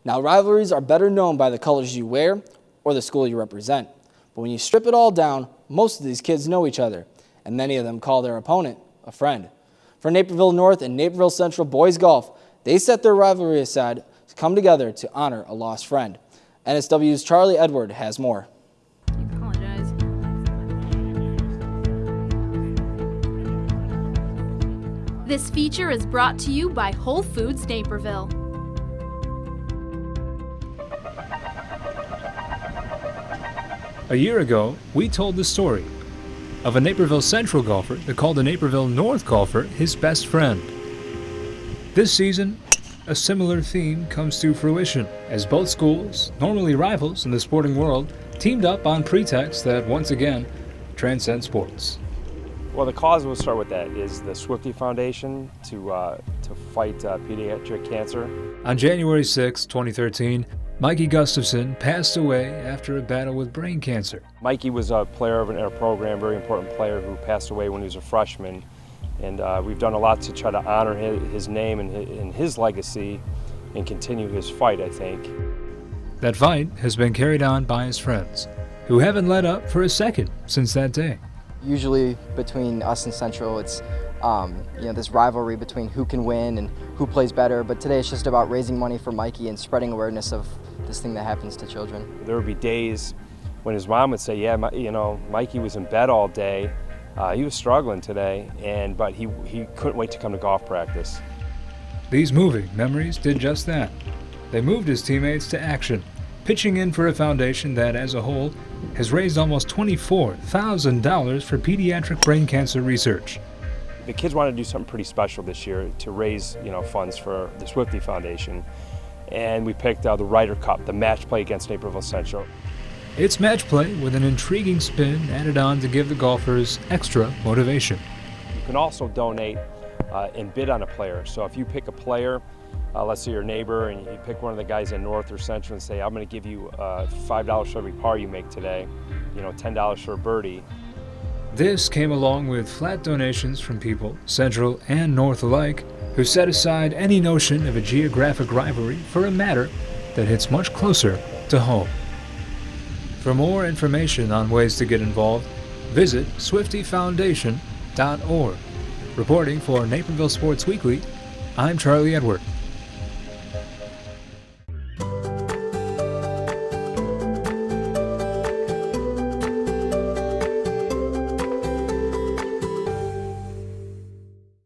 Now, rivalries are better known by the colors you wear or the school you represent. But when you strip it all down, most of these kids know each other, and many of them call their opponent a friend. For Naperville North and Naperville Central boys golf, they set their rivalry aside to come together to honor a lost friend. NSW's Charlie Edward has more. Apologize. This feature is brought to you by Whole Foods Naperville. A year ago, we told the story of a Naperville Central golfer that called a Naperville North golfer his best friend. This season, a similar theme comes to fruition as both schools, normally rivals in the sporting world, teamed up on pretexts that once again transcend sports. Well, the cause, we'll start with that, is the Swifty Foundation to fight pediatric cancer. On January 6, 2013, Mikey Gustafson passed away after a battle with brain cancer. Mikey was a player in our program, very important player who passed away when he was a freshman. And we've done a lot to try to honor his name and his legacy and continue his fight, I think. That fight has been carried on by his friends, who haven't let up for a second since that day. Usually between us and Central, it's this rivalry between who can win and who plays better, but today it's just about raising money for Mikey and spreading awareness of this thing that happens to children. There would be days when his mom would say, yeah, Mikey was in bed all day. He was struggling today, but he couldn't wait to come to golf practice. These moving memories did just that. They moved his teammates to action, pitching in for a foundation that, as a whole, has raised almost $24,000 for pediatric brain cancer research. The kids wanted to do something pretty special this year to raise, funds for the Swifty Foundation, and we picked the Ryder Cup, the match play against Naperville Central. It's match play with an intriguing spin added on to give the golfers extra motivation. You can also donate and bid on a player. So if you pick a player, let's say your neighbor, and you pick one of the guys in North or Central and say, I'm going to give you $5 for every par you make today, $10 for a birdie. This came along with flat donations from people, Central and North alike, who set aside any notion of a geographic rivalry for a matter that hits much closer to home. For more information on ways to get involved, visit swiftyfoundation.org. Reporting for Naperville Sports Weekly, I'm Charlie Edward.